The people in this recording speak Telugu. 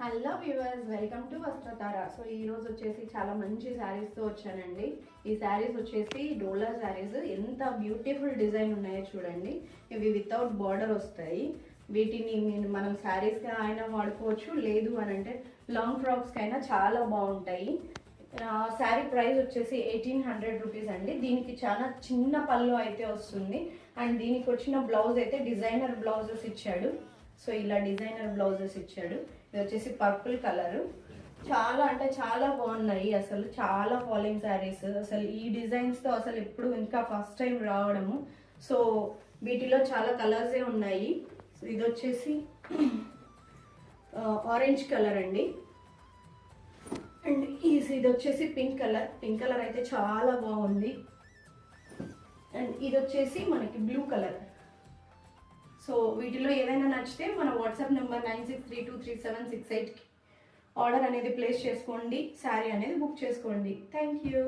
Hello viewers, welcome to Vastratara. So ఈ రోజు వచ్చేసి చాలా మంచి శారీస్తో వచ్చానండి. ఈ శారీస్ వచ్చేసి డోలా శారీస్. ఎంత బ్యూటిఫుల్ డిజైన్ ఉన్నాయో చూడండి. ఇవి వితౌట్ బార్డర్ వస్తాయి. వీటిని మనం శారీస్గా అయినా వాడుకోవచ్చు, లేదు అని అంటే లాంగ్ ఫ్రాక్స్కి అయినా చాలా బాగుంటాయి. శారీ ప్రైస్ వచ్చేసి 1800 రూపీస్ అండి. దీనికి చాలా చిన్న పళ్ళు అయితే వస్తుంది. అండ్ దీనికి వచ్చిన బ్లౌజ్ అయితే డిజైనర్ బ్లౌజెస్ ఇచ్చాడు. సో ఇలా డిజైనర్ బ్లౌజెస్ ఇచ్చాడు. ఇది వచ్చేసి పర్పుల్ కలర్. చాలా అంటే చాలా బాగున్నాయి. అసలు చాలా ఫాలోయింగ్ శారీస్. అసలు ఈ డిజైన్స్తో అసలు ఎప్పుడు ఇంకా ఫస్ట్ టైం రావడము. సో వీటిలో చాలా కలర్సే ఉన్నాయి. సో ఇది వచ్చేసి ఆరెంజ్ కలర్ అండి. అండ్ ఇది వచ్చేసి పింక్ కలర్. పింక్ కలర్ అయితే చాలా బాగుంది. అండ్ ఇది వచ్చేసి మనకి బ్లూ కలర్. సో వీటిలో ఏదైనా నచ్చితే మన వాట్సాప్ నెంబర్ 96323768కి ఆర్డర్ అనేది ప్లేస్ చేసుకోండి. శారీ అనేది బుక్ చేసుకోండి. Thank you.